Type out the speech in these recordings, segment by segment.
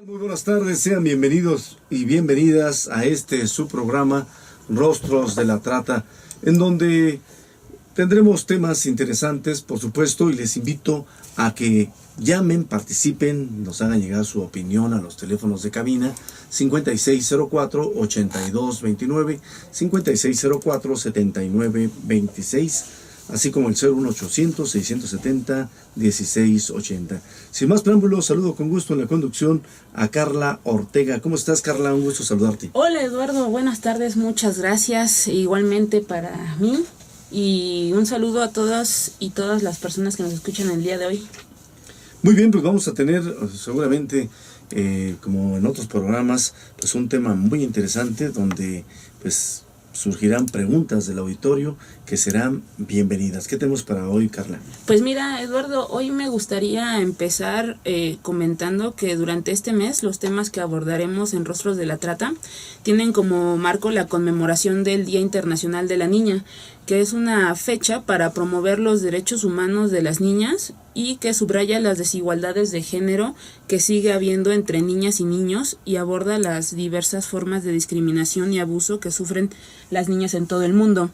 Muy buenas tardes, sean bienvenidos y bienvenidas a su programa Rostros de la Trata, en donde tendremos temas interesantes, por supuesto, y les invito a que llamen, participen, nos hagan llegar su opinión a los teléfonos de cabina 5604-8229, 5604-7926, así como el 01800-670-1680. Sin más preámbulos, saludo con gusto en la conducción a Carla Ortega. ¿Cómo estás, Carla? Un gusto saludarte. Hola, Eduardo. Buenas tardes. Muchas gracias. Igualmente para mí. Y un saludo a todas y todas las personas que nos escuchan el día de hoy. Muy bien, pues vamos a tener seguramente, como en otros programas, pues un tema muy interesante donde pues surgirán preguntas del auditorio que serán bienvenidas. ¿Qué tenemos para hoy, Carla? Pues mira, Eduardo, hoy me gustaría empezar comentando que durante este mes los temas que abordaremos en Rostros de la Trata tienen como marco la conmemoración del Día Internacional de la Niña, que es una fecha para promover los derechos humanos de las niñas y que subraya las desigualdades de género que sigue habiendo entre niñas y niños y aborda las diversas formas de discriminación y abuso que sufren las niñas en todo el mundo.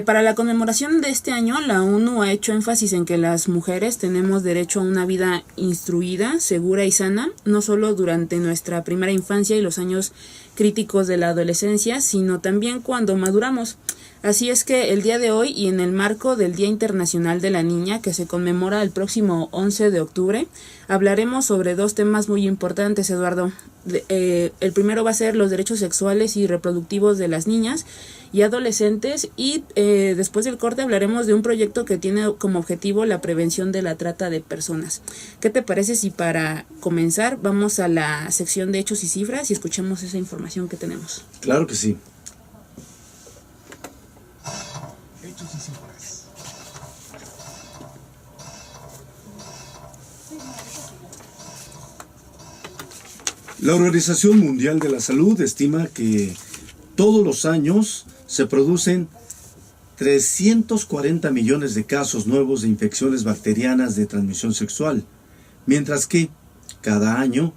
Para la conmemoración de este año, la ONU ha hecho énfasis en que las mujeres tenemos derecho a una vida instruida, segura y sana, no solo durante nuestra primera infancia y los años críticos de la adolescencia, sino también cuando maduramos. Así es que el día de hoy, y en el marco del Día Internacional de la Niña, que se conmemora el próximo 11 de octubre, hablaremos sobre dos temas muy importantes, Eduardo. El primero va a ser los derechos sexuales y reproductivos de las niñas y adolescentes, y después del corte hablaremos de un proyecto que tiene como objetivo la prevención de la trata de personas. ¿Qué te parece si para comenzar vamos a la sección de hechos y cifras y escuchemos esa información que tenemos? Claro que sí. Hechos y cifras. La Organización Mundial de la Salud estima que todos los años se producen 340 millones de casos nuevos de infecciones bacterianas de transmisión sexual, mientras que cada año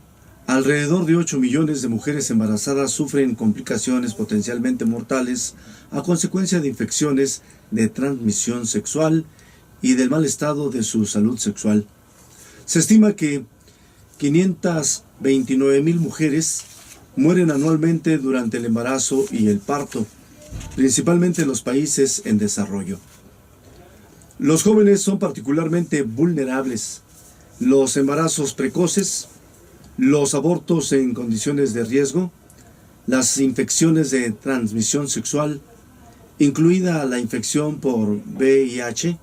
alrededor de 8 millones de mujeres embarazadas sufren complicaciones potencialmente mortales a consecuencia de infecciones de transmisión sexual y del mal estado de su salud sexual. Se estima que 529,000 mujeres mueren anualmente durante el embarazo y el parto, principalmente en los países en desarrollo. Los jóvenes son particularmente vulnerables. Los embarazos precoces, los abortos en condiciones de riesgo, las infecciones de transmisión sexual, incluida la infección por VIH,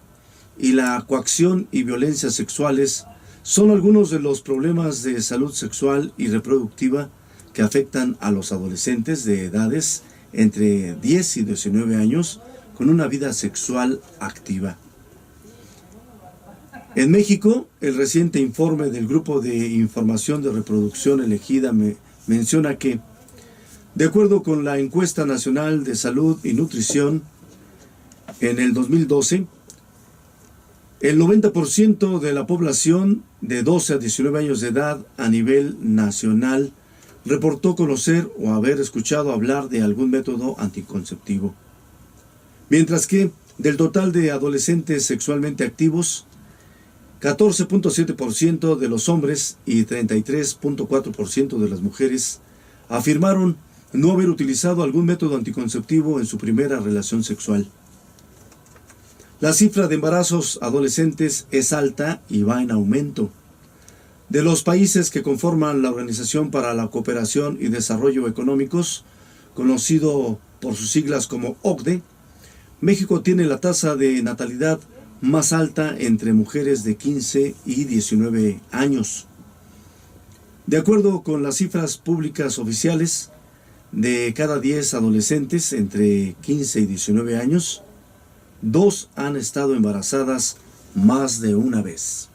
y la coacción y violencia sexuales, son algunos de los problemas de salud sexual y reproductiva que afectan a los adolescentes de edades entre 10 y 19 años con una vida sexual activa. En México, el reciente informe del Grupo de Información de Reproducción Elegida menciona que, de acuerdo con la Encuesta Nacional de Salud y Nutrición, en el 2012, el 90% de la población de 12 a 19 años de edad a nivel nacional reportó conocer o haber escuchado hablar de algún método anticonceptivo. Mientras que, del total de adolescentes sexualmente activos, 14.7% de los hombres y 33.4% de las mujeres afirmaron no haber utilizado algún método anticonceptivo en su primera relación sexual. La cifra de embarazos adolescentes es alta y va en aumento. De los países que conforman la Organización para la Cooperación y Desarrollo Económicos, conocido por sus siglas como OCDE, México tiene la tasa de natalidad más alta entre mujeres de 15 y 19 años. De acuerdo con las cifras públicas oficiales, de cada 10 adolescentes entre 15 y 19 años, 2 han estado embarazadas más de una vez.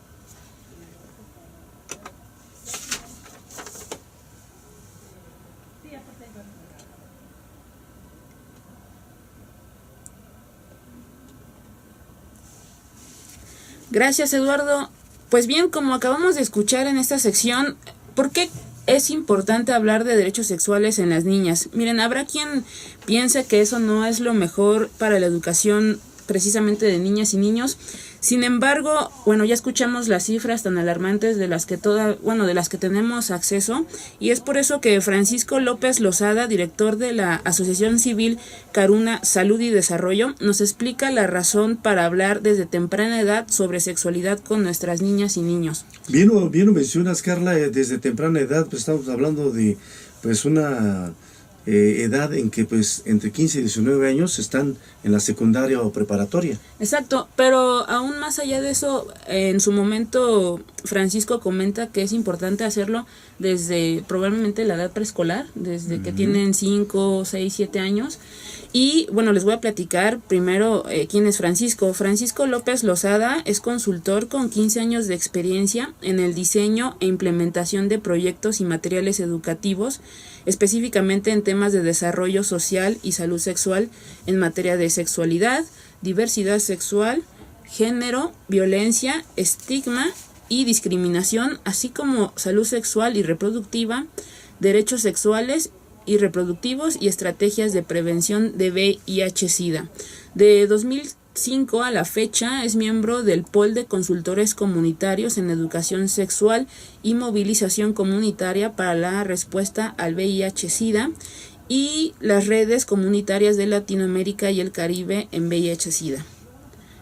Gracias, Eduardo. Pues bien, como acabamos de escuchar en esta sección, ¿Por qué es importante hablar de derechos sexuales en las niñas? Miren, habrá quien piense que eso no es lo mejor para la educación precisamente de niñas y niños. Sin embargo, bueno, ya escuchamos las cifras tan alarmantes de las que de las que tenemos acceso, y es por eso que Francisco López Lozada, director de la Asociación Civil Caruna Salud y Desarrollo, nos explica la razón para hablar desde temprana edad sobre sexualidad con nuestras niñas y niños. Bien lo mencionas, Carla, desde temprana edad, pues estamos hablando de pues una edad en que pues entre 15 y 19 años están en la secundaria o preparatoria. Exacto, pero aún más allá de eso, en su momento Francisco comenta que es importante hacerlo desde probablemente la edad preescolar, desde que tienen 5, 6, 7 años. Y bueno, les voy a platicar primero quién es Francisco. Francisco López Lozada es consultor con 15 años de experiencia en el diseño e implementación de proyectos y materiales educativos, específicamente en temas de desarrollo social y salud sexual en materia de sexualidad, diversidad sexual, género, violencia, estigma y discriminación, así como salud sexual y reproductiva, derechos sexuales y reproductivos y estrategias de prevención de VIH-Sida. De 2005 a la fecha es miembro del Pool de Consultores Comunitarios en Educación Sexual y Movilización Comunitaria para la Respuesta al VIH-Sida y las redes comunitarias de Latinoamérica y el Caribe en VIH-Sida.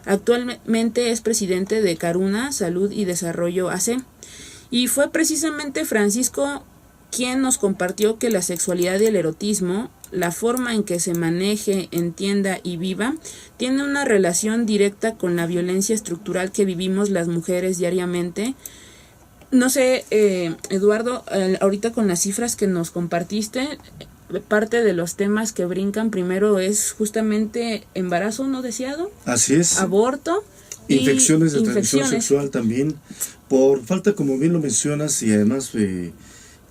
Actualmente es presidente de Caruna Salud y Desarrollo AC. Y fue precisamente Francisco quien nos compartió que la sexualidad y el erotismo, la forma en que se maneje, entienda y viva, tiene una relación directa con la violencia estructural que vivimos las mujeres diariamente. No sé, Eduardo, ahorita con las cifras que nos compartiste, parte de los temas que brincan primero es justamente embarazo no deseado. Así es. Aborto. Infecciones de transmisión sexual también, por falta, como bien lo mencionas, y además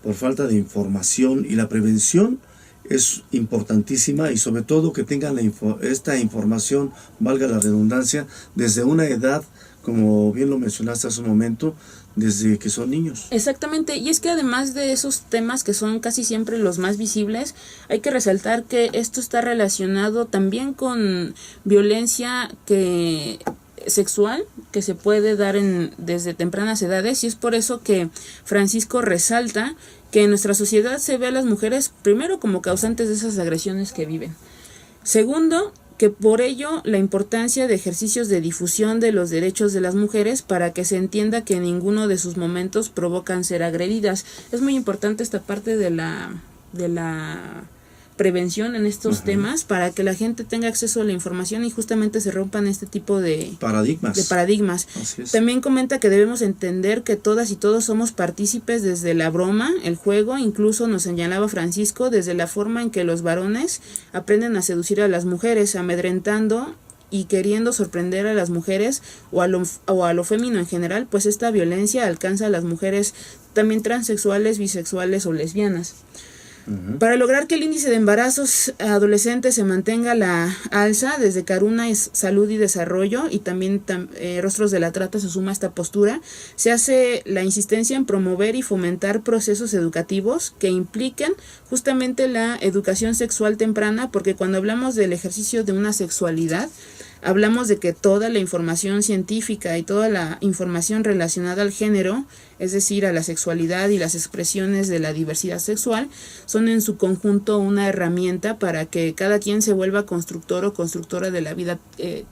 por falta de información, y la prevención es importantísima, y sobre todo que tengan esta información, valga la redundancia, desde una edad, como bien lo mencionaste hace un momento, desde que son niños. Exactamente, y es que además de esos temas que son casi siempre los más visibles, hay que resaltar que esto está relacionado también con violencia sexual que se puede dar desde tempranas edades, y es por eso que Francisco resalta que en nuestra sociedad se ve a las mujeres primero como causantes de esas agresiones que viven. Segundo, que por ello la importancia de ejercicios de difusión de los derechos de las mujeres para que se entienda que en ninguno de sus momentos provocan ser agredidas. Es muy importante esta parte de la prevención en estos temas para que la gente tenga acceso a la información y justamente se rompan este tipo de paradigmas. Así es. También comenta que debemos entender que todas y todos somos partícipes desde la broma, el juego, incluso nos señalaba Francisco, desde la forma en que los varones aprenden a seducir a las mujeres, amedrentando y queriendo sorprender a las mujeres o a lo femenino en general, pues esta violencia alcanza a las mujeres también transexuales, bisexuales o lesbianas. Para lograr que el índice de embarazos adolescentes se mantenga a la alza, desde Caruna Salud y Desarrollo y también Rostros de la Trata se suma a esta postura, se hace la insistencia en promover y fomentar procesos educativos que impliquen justamente la educación sexual temprana, porque cuando hablamos del ejercicio de una sexualidad, hablamos de que toda la información científica y toda la información relacionada al género, es decir, a la sexualidad y las expresiones de la diversidad sexual, son en su conjunto una herramienta para que cada quien se vuelva constructor o constructora de la vida que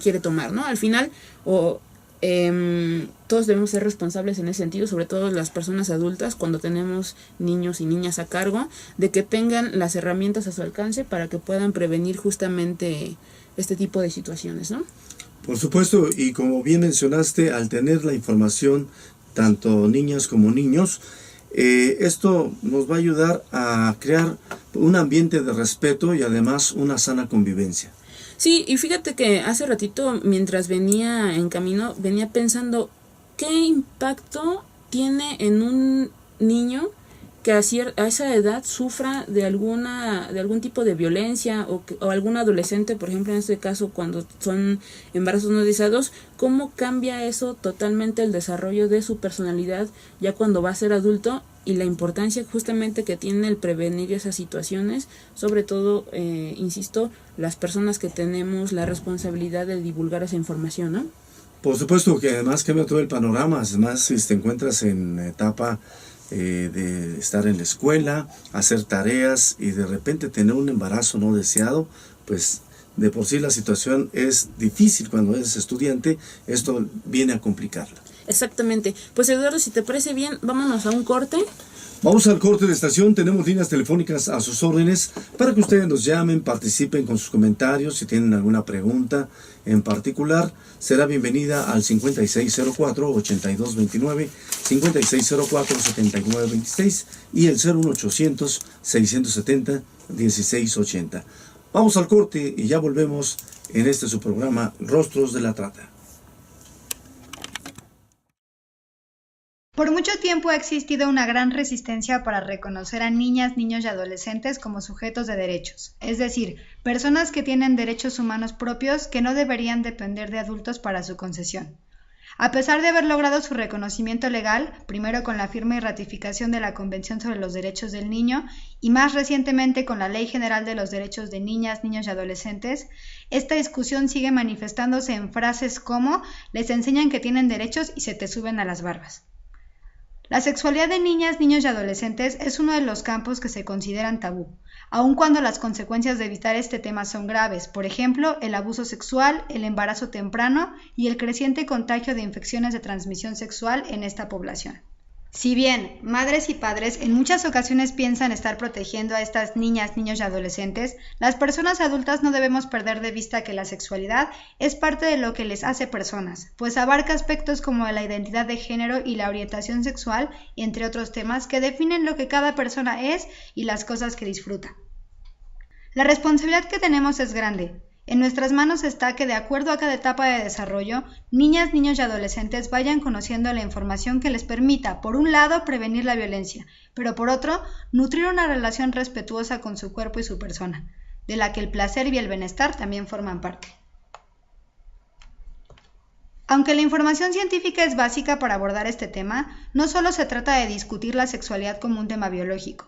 quiere tomar, ¿no? Al final, todos debemos ser responsables en ese sentido, sobre todo las personas adultas, cuando tenemos niños y niñas a cargo, de que tengan las herramientas a su alcance para que puedan prevenir justamente este tipo de situaciones, ¿no? Por supuesto, y como bien mencionaste, al tener la información, tanto niñas como niños, esto nos va a ayudar a crear un ambiente de respeto y además una sana convivencia. Sí, y fíjate que hace ratito, mientras venía en camino, venía pensando, ¿qué impacto tiene en un niño que a esa edad sufra de algún tipo de violencia o algún adolescente, por ejemplo en este caso cuando son embarazos no deseados? ¿Cómo cambia eso totalmente el desarrollo de su personalidad ya cuando va a ser adulto? y la importancia justamente que tiene el prevenir esas situaciones, sobre todo, insisto, las personas que tenemos la responsabilidad de divulgar esa información, ¿no? Por supuesto que además cambia todo el panorama, además si te encuentras en etapa de estar en la escuela, hacer tareas y de repente tener un embarazo no deseado, pues de por sí la situación es difícil cuando eres estudiante, esto viene a complicarla. Exactamente. Pues Eduardo, si te parece bien, vámonos a un corte. Vamos al corte de estación, tenemos líneas telefónicas a sus órdenes para que ustedes nos llamen, participen con sus comentarios, si tienen alguna pregunta en particular, será bienvenida al 5604-8229, 5604-7926 y el 01800-670-1680. Vamos al corte y ya volvemos en su programa Rostros de la Trata. Por mucho tiempo ha existido una gran resistencia para reconocer a niñas, niños y adolescentes como sujetos de derechos, es decir, personas que tienen derechos humanos propios que no deberían depender de adultos para su concesión. A pesar de haber logrado su reconocimiento legal, primero con la firma y ratificación de la Convención sobre los Derechos del Niño y más recientemente con la Ley General de los Derechos de Niñas, Niños y Adolescentes, esta discusión sigue manifestándose en frases como «les enseñan que tienen derechos y se te suben a las barbas». La sexualidad de niñas, niños y adolescentes es uno de los campos que se consideran tabú, aun cuando las consecuencias de evitar este tema son graves, por ejemplo, el abuso sexual, el embarazo temprano y el creciente contagio de infecciones de transmisión sexual en esta población. Si bien madres y padres en muchas ocasiones piensan estar protegiendo a estas niñas, niños y adolescentes, las personas adultas no debemos perder de vista que la sexualidad es parte de lo que les hace personas, pues abarca aspectos como la identidad de género y la orientación sexual, entre otros temas que definen lo que cada persona es y las cosas que disfruta. La responsabilidad que tenemos es grande. En nuestras manos está que, de acuerdo a cada etapa de desarrollo, niñas, niños y adolescentes vayan conociendo la información que les permita, por un lado, prevenir la violencia, pero por otro, nutrir una relación respetuosa con su cuerpo y su persona, de la que el placer y el bienestar también forman parte. Aunque la información científica es básica para abordar este tema, no solo se trata de discutir la sexualidad como un tema biológico.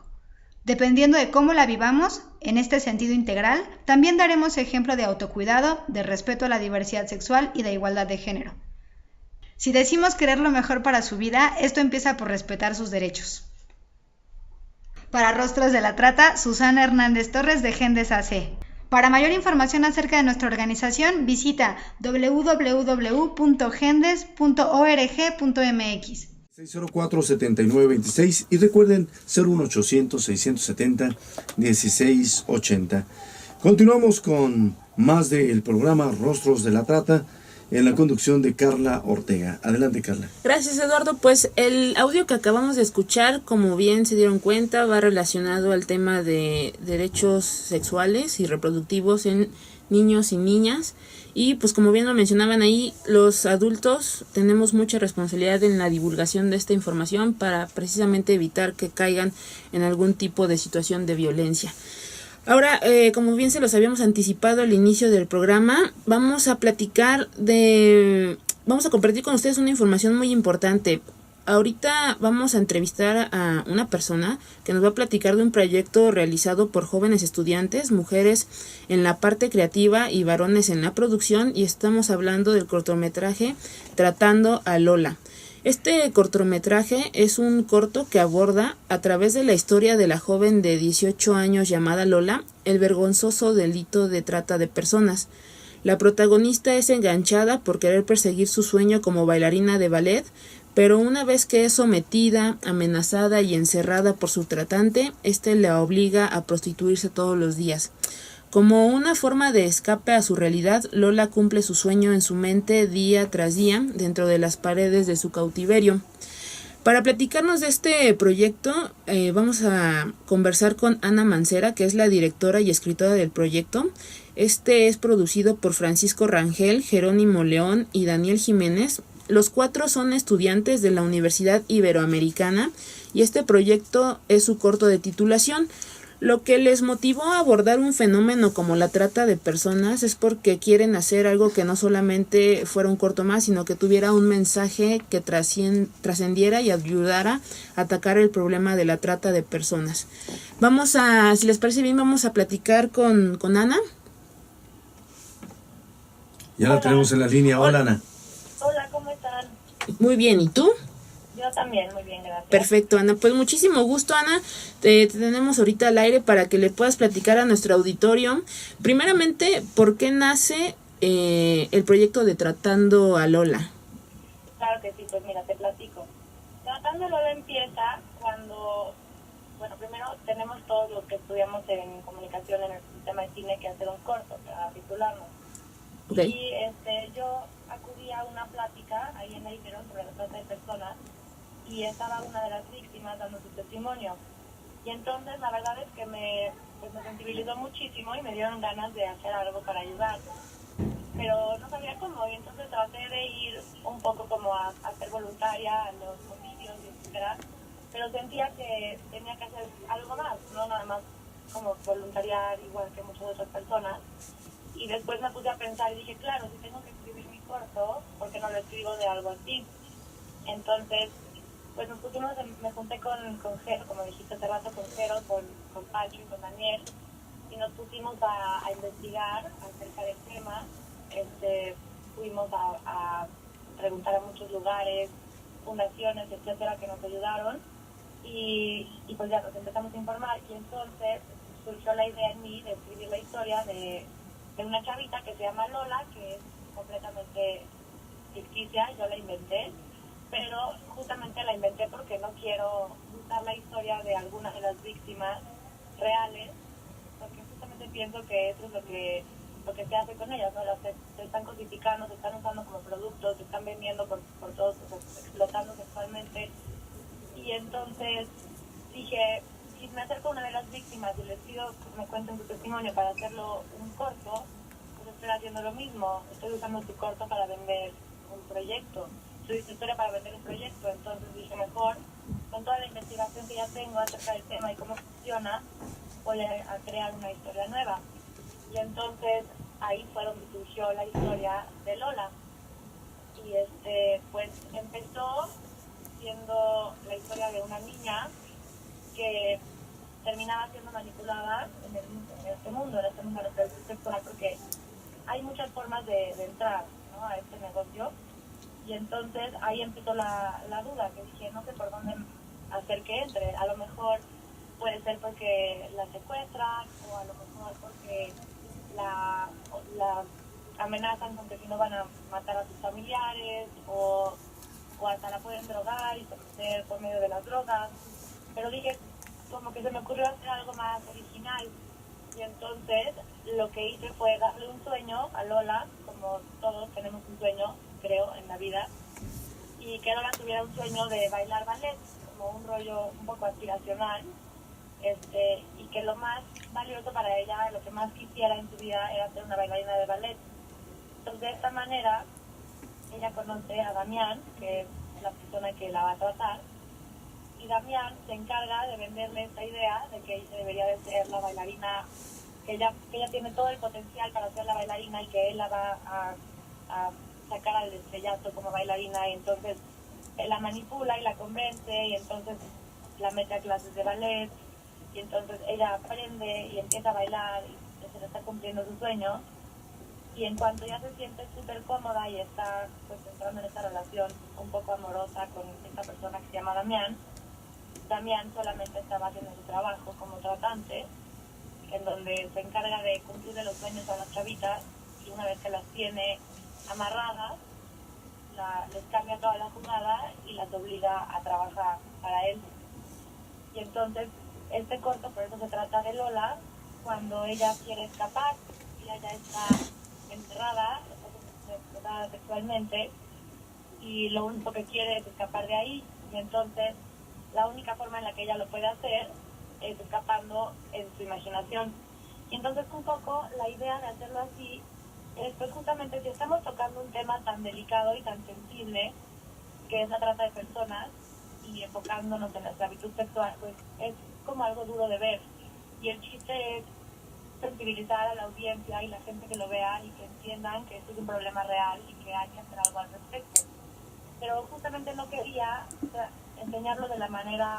Dependiendo de cómo la vivamos, en este sentido integral, también daremos ejemplo de autocuidado, de respeto a la diversidad sexual y de igualdad de género. Si decimos querer lo mejor para su vida, esto empieza por respetar sus derechos. Para Rostros de la Trata, Susana Hernández Torres de Gendes AC. Para mayor información acerca de nuestra organización, visita www.gendes.org.mx. 604-7926 y recuerden 01800-670-1680. Continuamos con más del programa Rostros de la Trata en la conducción de Carla Ortega. Adelante, Carla. Gracias, Eduardo. Pues el audio que acabamos de escuchar, como bien se dieron cuenta, va relacionado al tema de derechos sexuales y reproductivos en niños y niñas. Y pues como bien lo mencionaban ahí, los adultos tenemos mucha responsabilidad en la divulgación de esta información para precisamente evitar que caigan en algún tipo de situación de violencia. Ahora, como bien se los habíamos anticipado al inicio del programa, vamos a compartir con ustedes una información muy importante. Ahorita vamos a entrevistar a una persona que nos va a platicar de un proyecto realizado por jóvenes estudiantes, mujeres en la parte creativa y varones en la producción, y estamos hablando del cortometraje Tratando a Lola. Este cortometraje es un corto que aborda, a través de la historia de la joven de 18 años llamada Lola, el vergonzoso delito de trata de personas. La protagonista es enganchada por querer perseguir su sueño como bailarina de ballet, pero una vez que es sometida, amenazada y encerrada por su tratante, la obliga a prostituirse todos los días. Como una forma de escape a su realidad, Lola cumple su sueño en su mente día tras día dentro de las paredes de su cautiverio. Para platicarnos de este proyecto, vamos a conversar con Ana Mancera, que es la directora y escritora del proyecto. Este es producido por Francisco Rangel, Jerónimo León y Daniel Jiménez. Los 4 son estudiantes de la Universidad Iberoamericana y este proyecto es su corto de titulación. Lo que les motivó a abordar un fenómeno como la trata de personas es porque quieren hacer algo que no solamente fuera un corto más, sino que tuviera un mensaje que trascendiera y ayudara a atacar el problema de la trata de personas. Si les parece bien, vamos a platicar con Ana. Ya la tenemos en la línea. Hola, Ana. Hola, ¿cómo están? Muy bien, ¿y tú? Yo también, muy bien, gracias. Perfecto, Ana. Pues muchísimo gusto, Ana. Te tenemos ahorita al aire para que le puedas platicar a nuestro auditorio. Primeramente, ¿por qué nace el proyecto de Tratando a Lola? Claro que sí, pues mira, te platico. Tratando a Lola empieza cuando, bueno, primero tenemos todos los que estudiamos en comunicación en el sistema de cine que hacer un corto para titularnos. Okay. Y yo acudí a una plática ahí en el Ibero sobre la trata de personas y estaba una de las víctimas dando su testimonio. Y entonces la verdad es que me sensibilizó muchísimo y me dieron ganas de hacer algo para ayudar. Pero no sabía cómo, y entonces traté de ir un poco como a ser voluntaria a los convivios, etcétera. Pero sentía que tenía que hacer algo más, no nada más como voluntariar igual que muchas otras personas. Y después me puse a pensar y dije, claro, si tengo que escribir mi corto, ¿por qué no lo escribo de algo así? Entonces, pues me junté con Jero, como dijiste hace rato, con Jero, con Pancho y con Daniel, y nos pusimos a investigar acerca del tema. Fuimos a preguntar a muchos lugares, fundaciones, etcétera, que nos ayudaron, y pues ya nos empezamos a informar, y entonces surgió la idea en mí de escribir la historia de una chavita que se llama Lola, que es completamente ficticia, yo la inventé, pero justamente la inventé porque no quiero usar la historia de alguna de las víctimas reales, porque justamente pienso que eso es lo que se hace con ellas, ¿no? Se están cosificando, se están usando como productos, se están vendiendo por todos, o sea, explotando sexualmente. Y entonces dije, si me acerco a una de las víctimas y les pido que me cuenten su testimonio para hacerlo un corto, pues estoy haciendo lo mismo, estoy usando su corto para vender un proyecto, su historia para vender un proyecto. Entonces dije, mejor, con toda la investigación que ya tengo acerca del tema y cómo funciona, voy a crear una historia nueva. Y entonces ahí fue donde surgió la historia de Lola. Y pues empezó siendo la historia de una niña que terminaba siendo manipulada en este mundo de la producción sexual, porque hay muchas formas de entrar, ¿no?, a este negocio. Y entonces ahí empezó la duda, que dije, no sé por dónde hacer que entre. A lo mejor puede ser porque la secuestran, o a lo mejor porque la amenazan con que si no van a matar a sus familiares, o hasta la pueden drogar y someter por medio de las drogas. Pero dije, como que se me ocurrió hacer algo más original. Y entonces lo que hice fue darle un sueño a Lola, como todos tenemos un sueño, creo, en la vida, y que Lola tuviera un sueño de bailar ballet, como un rollo un poco aspiracional, y que lo más valioso para ella, lo que más quisiera en su vida era ser una bailarina de ballet. Entonces, de esta manera, ella conoce a Damián, que es la persona que la va a tratar, y Damián se encarga de venderle esta idea de que ella debería de ser la bailarina, que ella tiene todo el potencial para ser la bailarina y que él la va a sacar al estrellato como bailarina. Y entonces él la manipula y la convence, y entonces la mete a clases de ballet, y entonces ella aprende y empieza a bailar y se le está cumpliendo su sueño. Y en cuanto ya se siente súper cómoda y está pues entrando en esta relación un poco amorosa con esta persona que se llama Damián solamente estaba haciendo su trabajo como tratante, en donde se encarga de cumplirle los sueños a las chavitas, y una vez que las tiene amarradas, les cambia toda la jugada y las obliga a trabajar para él. Y entonces este corto, por eso se trata de Lola, cuando ella quiere escapar, ella ya está encerrada, explotada sexualmente, y lo único que quiere es escapar de ahí. Y entonces la única forma en la que ella lo puede hacer es escapando en su imaginación. Y entonces un poco la idea de hacerlo así es, pues justamente, si estamos tocando un tema tan delicado y tan sensible, que es la trata de personas, y enfocándonos en la esclavitud sexual, pues es como algo duro de ver. Y el chiste es sensibilizar a la audiencia y la gente que lo vea y que entiendan que esto es un problema real y que hay que hacer algo al respecto. Pero justamente no quería, o sea, enseñarlo de una manera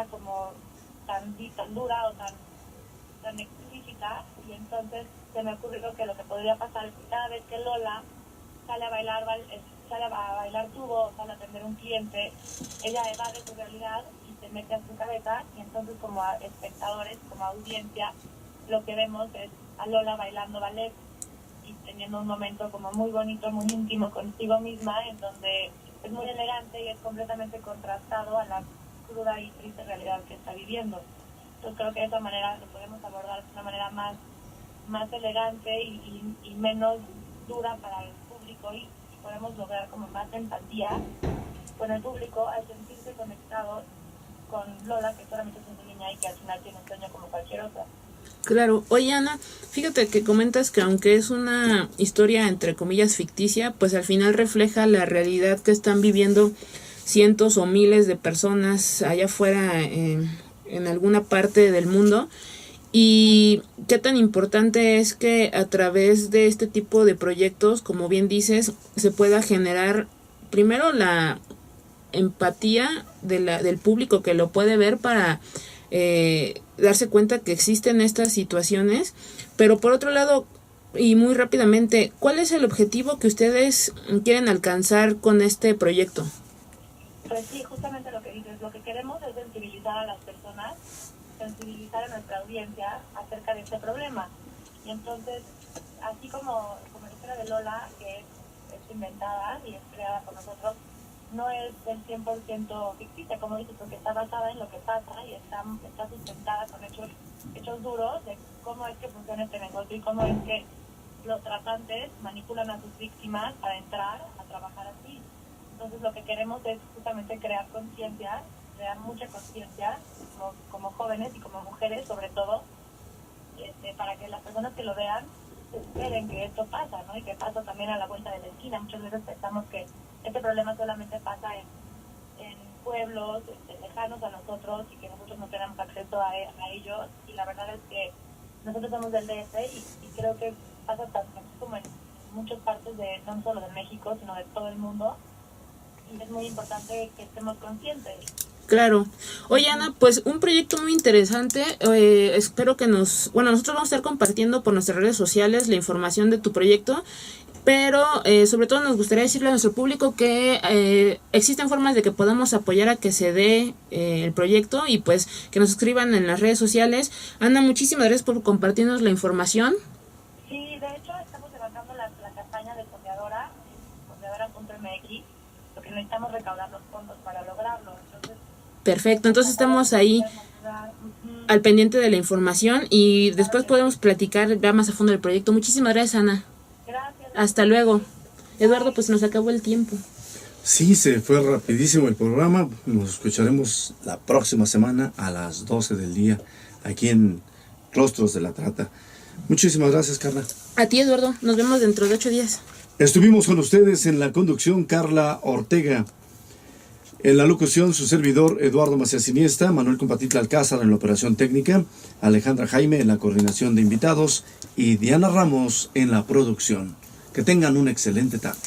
como tan dura o tan explícita, y entonces se me ocurrió que lo que podría pasar es que cada vez que Lola sale a bailar tubo o sale a atender un cliente, ella evade su realidad y se mete a su cabeza, y entonces como espectadores, como audiencia, lo que vemos es a Lola bailando ballet y teniendo un momento como muy bonito, muy íntimo consigo misma, en donde es muy elegante y es completamente contrastado a la cruda y triste realidad que está viviendo. Entonces creo que de esa manera lo podemos abordar de una manera más elegante y menos dura para el público, y podemos lograr como más empatía con el público al sentirse conectado con Lola, que solamente es una niña y que al final tiene un sueño como cualquier otra. Claro. Oye, Ana, fíjate que comentas que aunque es una historia entre comillas ficticia, pues al final refleja la realidad que están viviendo cientos o miles de personas allá afuera en alguna parte del mundo. Y qué tan importante es que a través de este tipo de proyectos, como bien dices, se pueda generar primero la empatía del público que lo puede ver para darse cuenta que existen estas situaciones, pero por otro lado, y muy rápidamente, ¿cuál es el objetivo que ustedes quieren alcanzar con este proyecto? Pues sí, justamente lo que dices, lo que queremos es sensibilizar a las personas, sensibilizar a nuestra audiencia acerca de este problema. Y entonces, así como la historia de Lola, que es inventada y es creada por nosotros, no es del 100% ficticia, como dices, porque está basada en lo que pasa y está sustentada con hechos duros de cómo es que funciona este negocio y cómo es que los tratantes manipulan a sus víctimas para entrar a trabajar así. Entonces lo que queremos es justamente crear conciencia, crear mucha conciencia como jóvenes y como mujeres sobre todo, para que las personas que lo vean esperen que esto pasa, ¿no? Y que pasa también a la vuelta de la esquina. Muchas veces pensamos que este problema solamente pasa en pueblos lejanos a nosotros y que nosotros no tenemos acceso a ellos, y la verdad es que nosotros somos del DF y creo que pasa tanto como en muchas partes no solo de México, sino de todo el mundo, y es muy importante que estemos conscientes. Claro. Oye, Ana, pues un proyecto muy interesante. Espero que nosotros vamos a estar compartiendo por nuestras redes sociales la información de tu proyecto, pero sobre todo nos gustaría decirle a nuestro público que existen formas de que podamos apoyar a que se dé el proyecto, y pues que nos escriban en las redes sociales. Ana, muchísimas gracias por compartirnos la información. Sí, de hecho estamos levantando la campaña de fondeadora.mx, porque necesitamos recaudar los fondos para lograrlo. Entonces, perfecto, entonces estamos ahí al pendiente de la información y después podemos platicar ya más a fondo del proyecto. Muchísimas gracias, Ana. Gracias. Hasta luego. Eduardo, pues nos acabó el tiempo. Sí, se fue rapidísimo el programa. Nos escucharemos la próxima semana a las 12 del día aquí en Rostros de la Trata. Muchísimas gracias, Carla. A ti, Eduardo. Nos vemos dentro de 8 días. Estuvimos con ustedes en la conducción Carla Ortega. En la locución, su servidor Eduardo Macías Iniesta, Manuel Compatitla Alcázar en la operación técnica, Alejandra Jaime en la coordinación de invitados y Diana Ramos en la producción. Que tengan una excelente tarde.